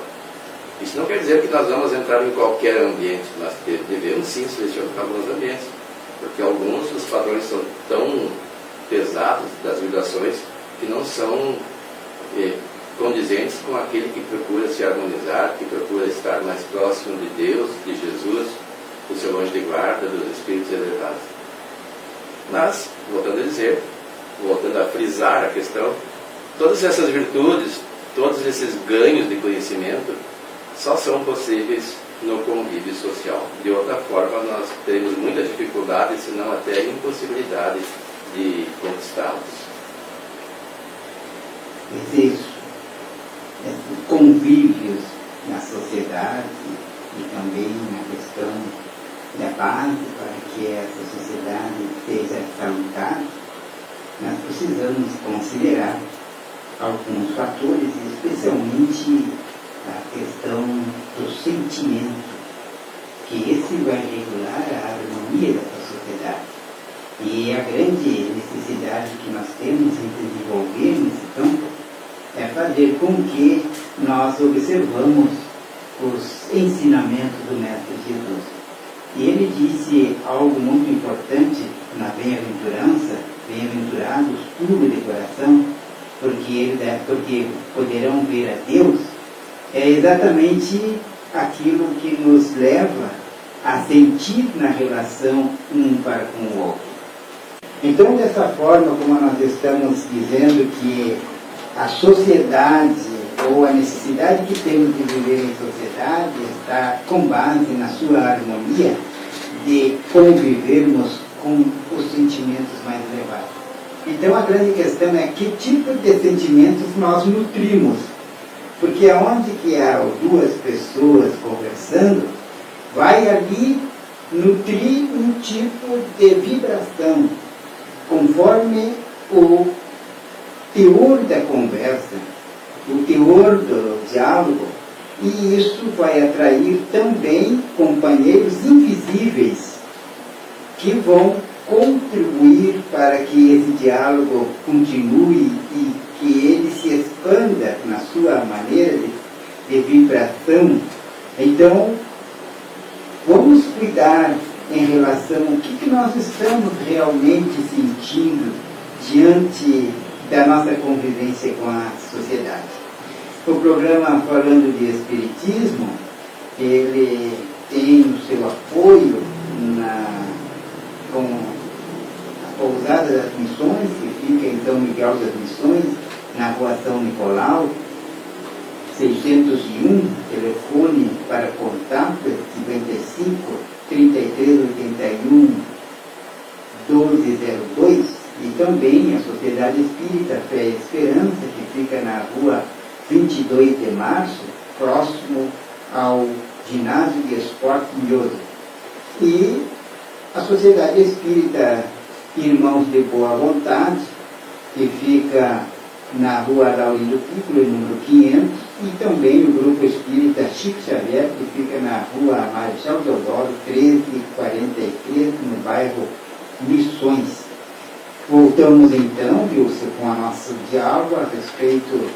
Isso não quer dizer que nós vamos entrar em qualquer ambiente, nós devemos sim selecionar alguns ambientes, porque alguns dos padrões são tão pesados das vibrações que não são condizentes com aquele que procura se harmonizar, que procura estar mais próximo de Deus, de Jesus, do seu anjo de guarda, dos espíritos elevados. Mas, voltando a frisar a questão, todas essas virtudes, todos esses ganhos de conhecimento só são possíveis no convívio social. De outra forma, nós teremos muita dificuldade, se não até impossibilidade de conquistá-los. Esses convívios na sociedade e também na questão da base para que essa sociedade seja salutar, nós precisamos considerar alguns fatores, especialmente a questão do sentimento, que esse vai regular a harmonia da sociedade. E a grande necessidade que nós temos em desenvolver nesse campo é fazer com que nós observamos os ensinamentos do Mestre Jesus. E ele disse algo muito importante na bem-aventurança: bem-aventurados puros de coração, porque poderão ver a Deus. É exatamente aquilo que nos leva a sentir na relação um para com o outro. Então, dessa forma, como nós estamos dizendo que a sociedade ou a necessidade que temos de viver em sociedade está com base na sua harmonia, de convivermos com os sentimentos mais elevados. Então, a grande questão é que tipo de sentimentos nós nutrimos. Porque aonde que há duas pessoas conversando, vai ali nutrir um tipo de vibração, conforme o teor da conversa, o teor do diálogo, e isso vai atrair também companheiros invisíveis que vão contribuir para que esse diálogo continue e que ele se expanda na sua maneira de vibração. Então, vamos cuidar em relação ao que nós estamos realmente sentindo diante da nossa convivência com a sociedade. O programa Falando de Espiritismo, ele tem o seu apoio com a Pousada das Missões, que fica em São Miguel das Missões, na Rua São Nicolau, 601, telefone para contato 55 3381 1202, e também a Sociedade Espírita Fé e Esperança, que fica na Rua 22 de Março, próximo ao Ginásio de Esporte Mioso. E a Sociedade Espírita Irmãos de Boa Vontade, que fica na rua Laurindo Piccolo, número 500, e também o Grupo Espírita Chico Xavier, que fica na rua Marechal Deodoro, 1343, no bairro Missões. Voltamos então, Wilson, com o nosso diálogo a respeito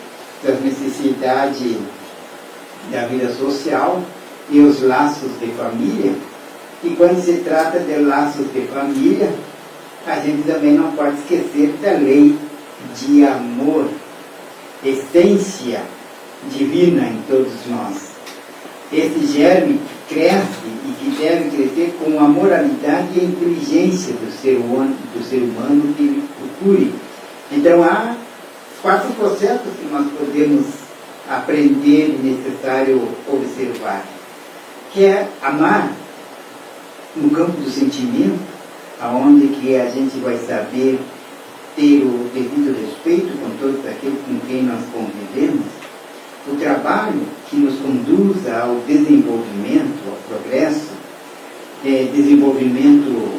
das necessidades da vida social e os laços de família. E quando se trata de laços de família, a gente também não pode esquecer da lei de amor, essência divina em todos nós. Esse germe que cresce e que deve crescer com a moralidade e a inteligência do ser humano que ele procure. Então há 4 processos que nós podemos aprender e necessário observar, que é amar no campo do sentimento, aonde que a gente vai saber ter o devido respeito com todos aqueles com quem nós convivemos, o trabalho que nos conduz ao desenvolvimento, ao progresso, desenvolvimento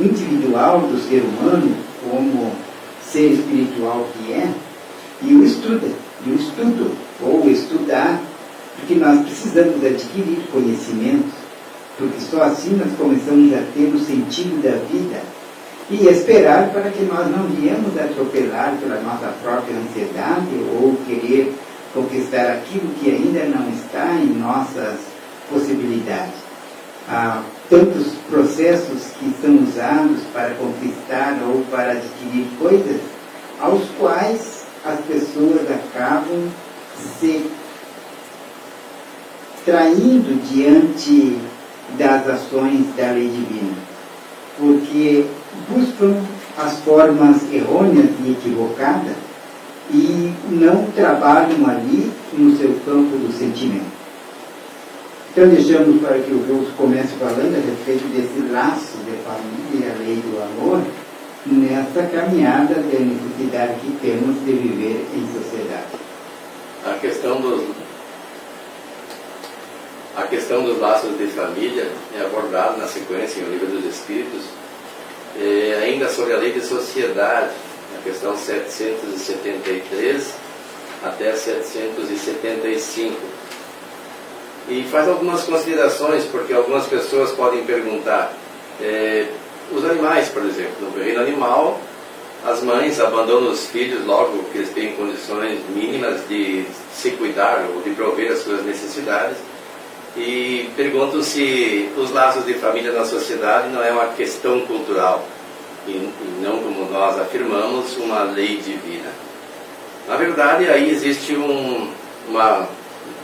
individual do ser humano, como ser espiritual que é, e o estudo, ou estudar, porque nós precisamos adquirir conhecimentos, porque só assim nós começamos a ter o sentido da vida e esperar para que nós não viemos atropelar pela nossa própria ansiedade ou querer conquistar aquilo que ainda não está em nossas possibilidades. Há tantos processos que são usados para conquistar ou para adquirir coisas, aos quais as pessoas acabam se traindo diante das ações da lei divina, porque buscam as formas errôneas e equivocadas e não trabalham ali no seu campo do sentimento. Então deixamos para que o Wilson comece falando a respeito desse laço de família, a lei do amor, nessa caminhada da necessidade que temos de viver em sociedade. A questão dos laços de família é abordada na sequência no Livro dos Espíritos, ainda sobre a lei de sociedade, na questão 773 até 775. E faz algumas considerações, porque algumas pessoas podem perguntar, os animais, por exemplo, no reino animal, as mães abandonam os filhos logo que eles têm condições mínimas de se cuidar ou de prover as suas necessidades, e perguntam se os laços de família na sociedade não é uma questão cultural e não, como nós afirmamos, uma lei divina. Na verdade, aí existe uma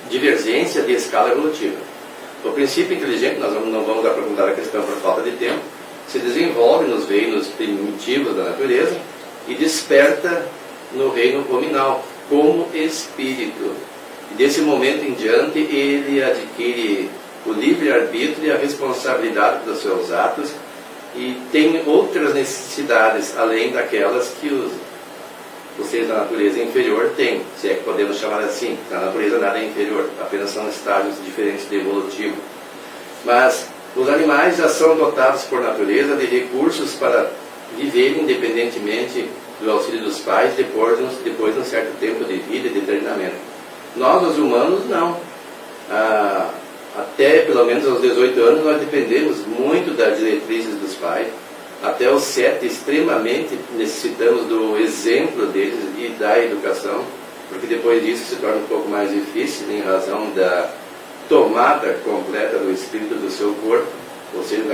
divergência de escala evolutiva. O princípio inteligente, nós não vamos aprofundar a questão por falta de tempo, se desenvolve nos reinos primitivos da natureza e desperta no reino hominal como espírito. E desse momento em diante ele adquire o livre-arbítrio e a responsabilidade pelos seus atos e tem outras necessidades além daquelas que os seres da natureza inferior têm, se é que podemos chamar assim. Na natureza nada é inferior, apenas são estágios diferentes de evolutivo. Mas os animais já são dotados por natureza de recursos para viver independentemente do auxílio dos pais depois de um certo tempo de vida e de treinamento. Nós, os humanos, não. Até pelo menos aos 18 anos nós dependemos muito das diretrizes dos pais. Até os 7 extremamente necessitamos do exemplo deles e da educação, porque depois disso se torna um pouco mais difícil em razão da tomada completa do espírito do seu corpo, ou seja,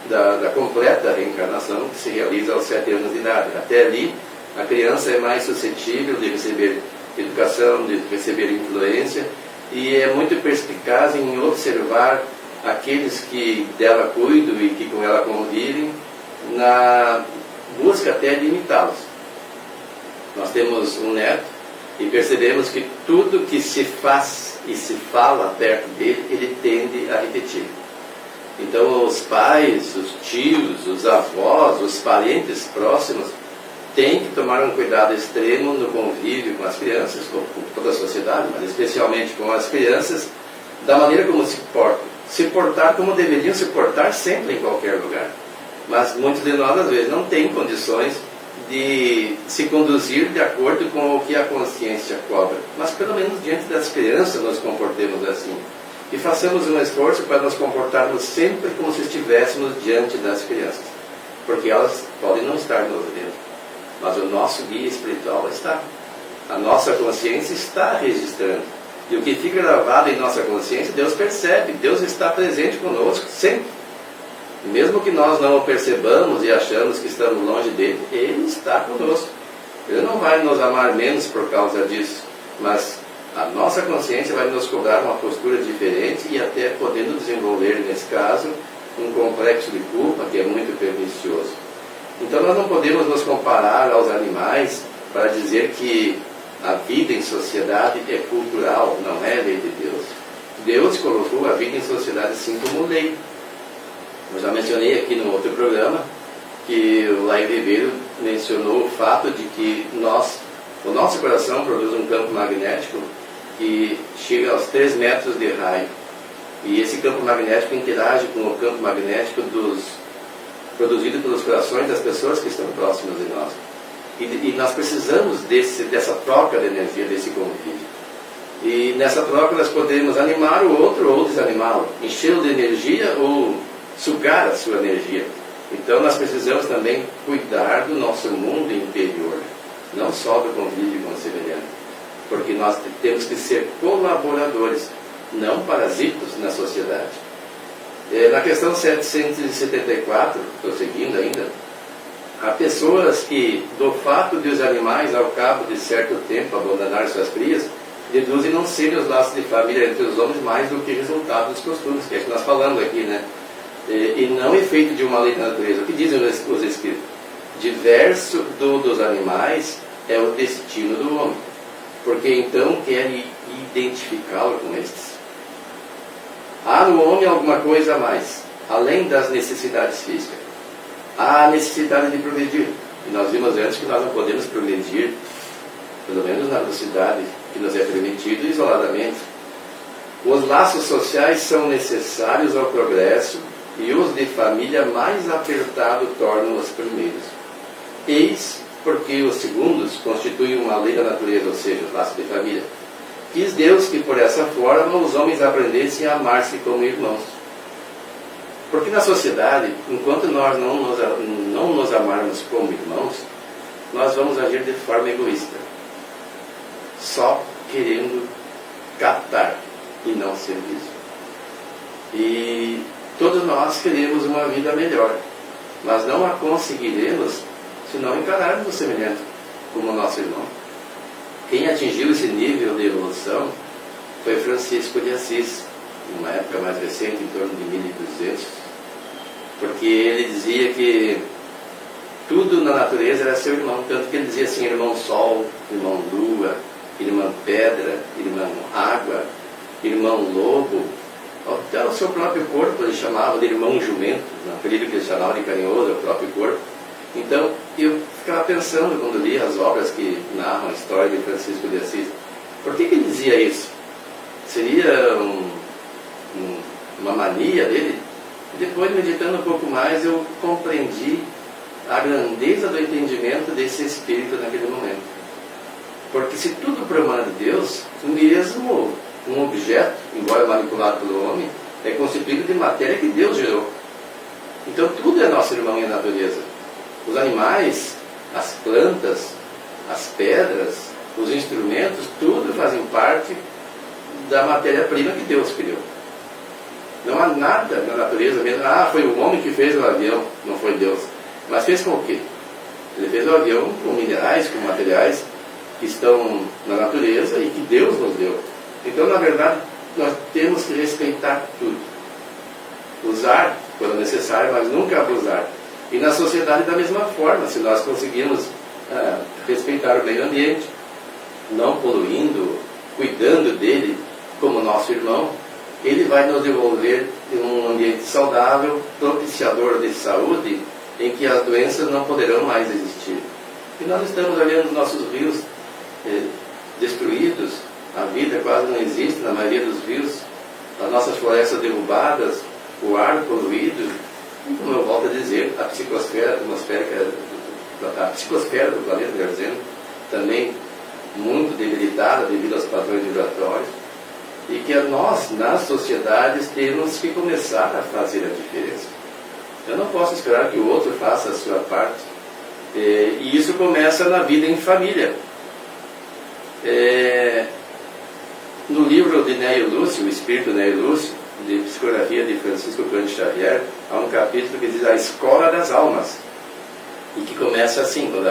da completa reencarnação que se realiza aos 7 anos de idade. Até ali a criança é mais suscetível de receber educação, de receber influência, e é muito perspicaz em observar aqueles que dela cuidam e que com ela convivem, na busca até de imitá-los. Nós temos um neto e percebemos que tudo que se faz e se fala perto dele, ele tende a repetir. Então os pais, os tios, os avós, os parentes próximos têm que tomar um cuidado extremo no convívio com as crianças, com toda a sociedade, mas especialmente com as crianças, da maneira como se portam. Se portar como deveriam se portar sempre em qualquer lugar. Mas muitos de nós, às vezes, não têm condições de se conduzir de acordo com o que a consciência cobra. Mas, pelo menos, diante das crianças, nos comportemos assim. E façamos um esforço para nos comportarmos sempre como se estivéssemos diante das crianças. Porque elas podem não estar nos vendo, mas o nosso guia espiritual está. A nossa consciência está registrando. E o que fica gravado em nossa consciência, Deus percebe. Deus está presente conosco sempre. Mesmo que nós não o percebamos e achamos que estamos longe dele, Ele está conosco. Ele não vai nos amar menos por causa disso, mas a nossa consciência vai nos cobrar uma postura diferente e até podendo desenvolver, nesse caso, um complexo de culpa que é muito pernicioso. Então nós não podemos nos comparar aos animais para dizer que a vida em sociedade é cultural, não é lei de Deus. Deus colocou a vida em sociedade sim como lei. Eu já mencionei aqui no outro programa que o Laí Ribeiro mencionou o fato de que o nosso coração produz um campo magnético que chega aos 3 metros de raio. E esse campo magnético interage com o campo magnético produzido pelos corações das pessoas que estão próximas de nós. E nós precisamos dessa troca de energia, desse convívio. E nessa troca nós podemos animar o outro ou desanimá-lo, enchê-lo de energia ou sugar a sua energia. Então nós precisamos também cuidar do nosso mundo interior, não só do convívio com o semelhante, porque nós temos que ser colaboradores, não parasitos na sociedade. Na questão 774, prosseguindo ainda, há pessoas que, do fato de os animais, ao cabo de certo tempo, abandonar suas crias, deduzem não serem os laços de família entre os homens mais do que resultado dos costumes, que é o que nós falamos aqui, né? E não efeito de uma lei da natureza. O que dizem os Espíritos? Diverso dos animais é o destino do homem, porque então quer identificá-lo com estes. Há no homem alguma coisa a mais, além das necessidades físicas. Há a necessidade de progredir. E nós vimos antes que nós não podemos progredir, pelo menos na velocidade que nos é permitido, isoladamente. Os laços sociais são necessários ao progresso e os de família mais apertado tornam os primeiros. Eis porque os segundos constituem uma lei da natureza, ou seja, os laços de família. Quis Deus que por essa forma os homens aprendessem a amar-se como irmãos. Porque na sociedade, enquanto nós não nos amarmos como irmãos, nós vamos agir de forma egoísta, só querendo captar e não serviço. E todos nós queremos uma vida melhor, mas não a conseguiremos se não encararmos o semelhante como nosso irmão. Quem atingiu esse nível de evolução foi Francisco de Assis, numa época mais recente, em torno de 1200, porque ele dizia que tudo na natureza era seu irmão, tanto que ele dizia assim: irmão sol, irmão lua, irmã pedra, irmão água, irmão lobo. Até o seu próprio corpo ele chamava de irmão jumento, no apelido que ele chamava de carinhoso, o próprio corpo. Então eu ficava pensando quando li as obras que narram a história de Francisco de Assis, por que ele dizia isso? Seria uma mania dele? Depois, meditando um pouco mais, eu compreendi a grandeza do entendimento desse espírito naquele momento. Porque se tudo promana de Deus, mesmo um objeto, embora manipulado pelo homem, é constituído de matéria que Deus gerou. Então tudo é nosso irmão em natureza. Os animais, as plantas, as pedras, os instrumentos, tudo fazem parte da matéria-prima que Deus criou. Não há nada na natureza mesmo. Foi o homem que fez o avião, não foi Deus. Mas fez com o quê? Ele fez o avião com minerais, com materiais que estão na natureza e que Deus nos deu. Então, na verdade, nós temos que respeitar tudo. Usar quando necessário, mas nunca abusar. E na sociedade da mesma forma, se nós conseguirmos respeitar o meio ambiente, não poluindo, cuidando dele como nosso irmão, ele vai nos devolver um ambiente saudável, propiciador de saúde, em que as doenças não poderão mais existir. E nós estamos olhando os nossos rios destruídos, a vida quase não existe na maioria dos rios, as nossas florestas derrubadas, o ar poluído, Como eu volto a dizer, a psicosfera do planeta, melhor dizendo, também muito debilitada devido aos padrões vibratórios, e que nós, nas sociedades, temos que começar a fazer a diferença. Eu não posso esperar que o outro faça a sua parte, e isso começa na vida em família. No livro de Neio Lúcio, O Espírito Neio Lúcio, de psicografia de Francisco Cândido Xavier, há um capítulo que diz a Escola das Almas, e que começa assim, quando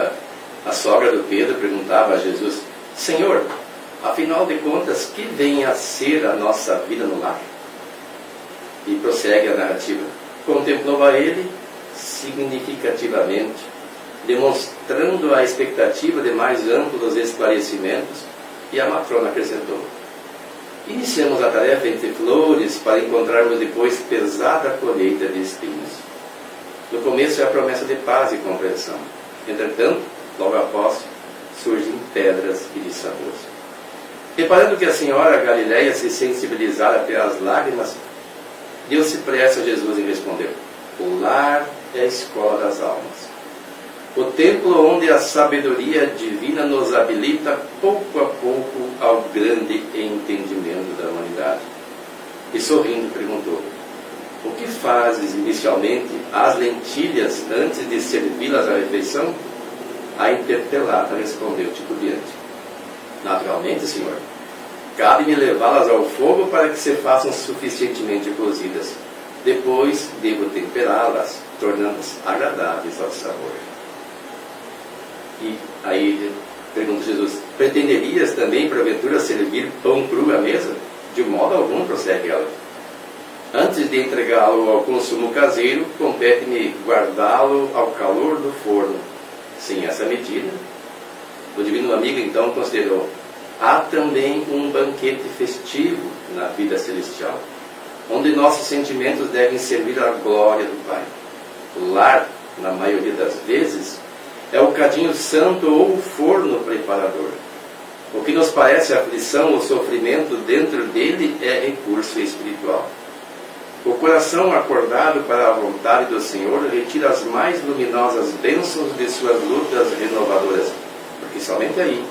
a sogra do Pedro perguntava a Jesus: Senhor, afinal de contas, que vem a ser a nossa vida no lar? E prossegue a narrativa. Contemplou-a ele significativamente, demonstrando a expectativa de mais amplos esclarecimentos, e a matrona acrescentou: iniciamos a tarefa entre flores para encontrarmos depois pesada colheita de espinhos. No começo é a promessa de paz e compreensão. Entretanto, logo após, surgem pedras e dissabores. Reparando que a senhora Galileia se sensibilizara pelas lágrimas, deu-se pressa a Jesus em responder: o lar é a escola das almas. O templo onde a sabedoria divina nos habilita pouco a pouco ao grande entendimento da humanidade. E sorrindo perguntou: o que fazes inicialmente às lentilhas antes de servi-las à refeição? A interpelada respondeu titubeante: naturalmente, senhor, cabe-me levá-las ao fogo para que se façam suficientemente cozidas. Depois devo temperá-las, tornando-as agradáveis ao sabor. E aí pergunta Jesus: pretenderias também, porventura, servir pão cru à mesa? De modo algum, prossegue ela. Antes de entregá-lo ao consumo caseiro, compete-me guardá-lo ao calor do forno. Sem essa medida, o divino amigo então considerou: há também um banquete festivo na vida celestial, onde nossos sentimentos devem servir à glória do Pai. O lar, na maioria das vezes, é o cadinho santo ou o forno preparador. O que nos parece aflição ou sofrimento, dentro dele é recurso espiritual. O coração acordado para a vontade do Senhor retira as mais luminosas bênçãos de suas lutas renovadoras, porque somente aí,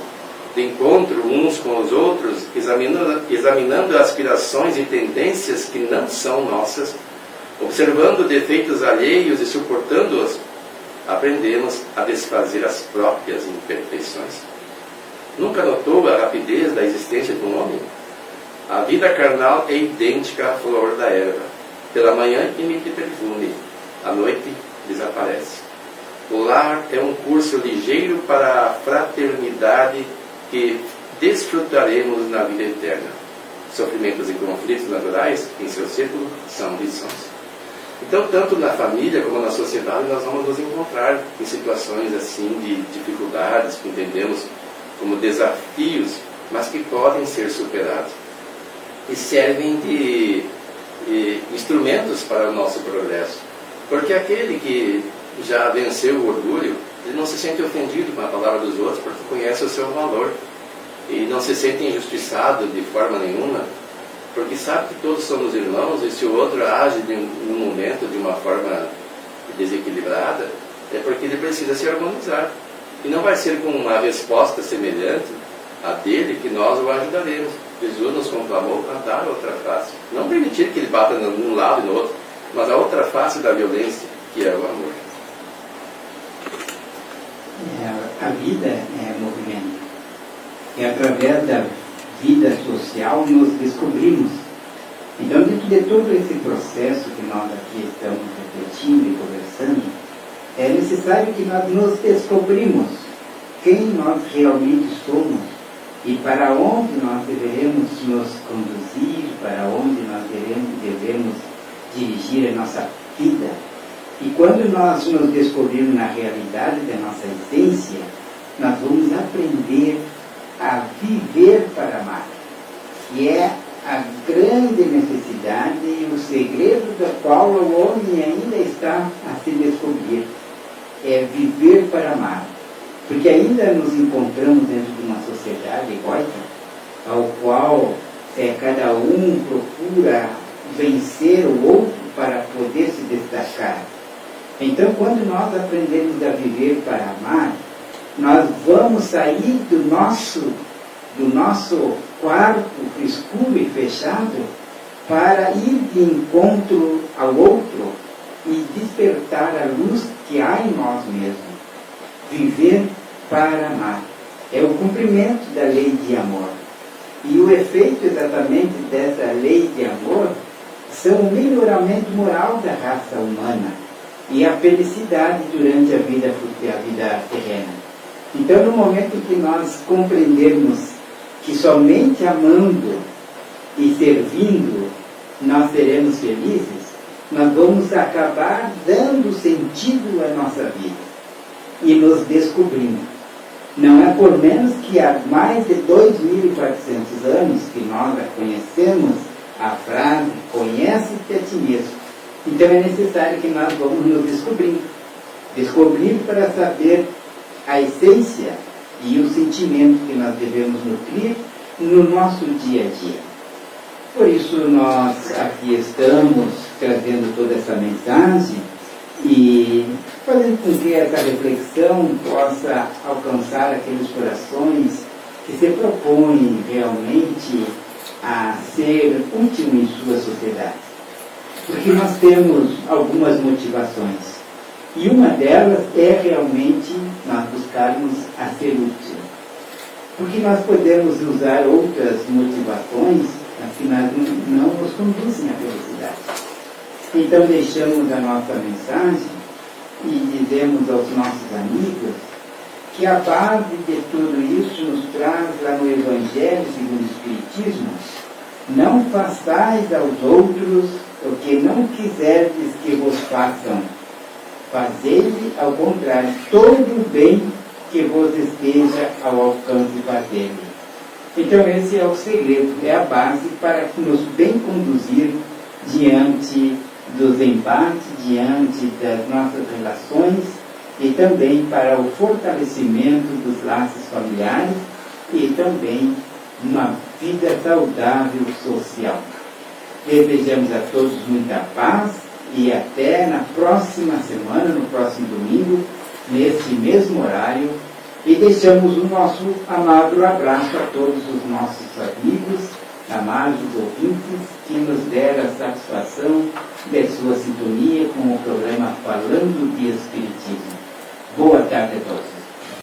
de encontro uns com os outros, examinando aspirações e tendências que não são nossas, observando defeitos alheios e suportando-os, aprendemos a desfazer as próprias imperfeições. Nunca notou a rapidez da existência de um homem? A vida carnal é idêntica à flor da erva. Pela manhã emite perfume, à noite desaparece. O lar é um curso ligeiro para a fraternidade que desfrutaremos na vida eterna. Sofrimentos e conflitos naturais em seu círculo são lições. Então, tanto na família como na sociedade, nós vamos nos encontrar em situações assim de dificuldades, que entendemos como desafios, mas que podem ser superados. E servem de instrumentos para o nosso progresso. Porque aquele que já venceu o orgulho, ele não se sente ofendido com a palavra dos outros, porque conhece o seu valor. E não se sente injustiçado de forma nenhuma, porque sabe que todos somos irmãos, e se o outro age num momento de uma forma desequilibrada, é porque ele precisa se harmonizar. E não vai ser com uma resposta semelhante a dele que nós o ajudaremos. Jesus nos conclamou a dar outra face. Não permitir que ele bata num lado e no outro, mas a outra face da violência, que é o amor. A vida é movimento. E através da vida social nos descobrimos. Então, dentro de todo esse processo que nós aqui estamos refletindo e conversando, é necessário que nós nos descobrimos quem nós realmente somos e para onde nós deveremos nos conduzir, para onde nós devemos dirigir a nossa vida. E quando nós nos descobrirmos na realidade da nossa essência, nós vamos aprender a viver para amar. E é a grande necessidade e o segredo do qual o homem ainda está a se descobrir. É viver para amar. Porque ainda nos encontramos dentro de uma sociedade egóica, ao qual cada um procura vencer o outro para poder se destacar. Então, quando nós aprendemos a viver para amar, nós vamos sair do nosso quarto escuro e fechado para ir de encontro ao outro e despertar a luz que há em nós mesmos. Viver para amar. É o cumprimento da lei de amor. E o efeito exatamente dessa lei de amor são o melhoramento moral da raça humana e a felicidade durante a vida terrena. Então, no momento que nós compreendermos que somente amando e servindo nós seremos felizes, nós vamos acabar dando sentido à nossa vida e nos descobrindo. Não é por menos que há mais de 2.400 anos que nós conhecemos a frase "conhece-te a ti mesmo". Então é necessário que nós vamos nos descobrir para saber a essência e o sentimento que nós devemos nutrir no nosso dia a dia. Por isso nós aqui estamos trazendo toda essa mensagem e fazendo com que essa reflexão possa alcançar aqueles corações que se propõem realmente a ser útil em sua sociedade. Porque nós temos algumas motivações. E uma delas é realmente nós buscarmos a ser útil. Porque nós podemos usar outras motivações, mas que não nos conduzem à felicidade. Então deixamos a nossa mensagem e dizemos aos nossos amigos que a base de tudo isso nos traz lá no Evangelho segundo o Espiritismo: não façais aos outros o que não quiserdes que vos façam. Fazei-lhe, ao contrário, todo o bem que vos esteja ao alcance fazer-lhe. Então esse é o segredo, é a base para nos bem conduzir diante dos embates, diante das nossas relações e também para o fortalecimento dos laços familiares e também uma vida saudável social. Desejamos a todos muita paz e até na próxima semana, no próximo domingo, nesse mesmo horário, e deixamos o nosso amado abraço a todos os nossos amigos, amados ouvintes, que nos deram a satisfação de sua sintonia com o programa Falando de Espírito.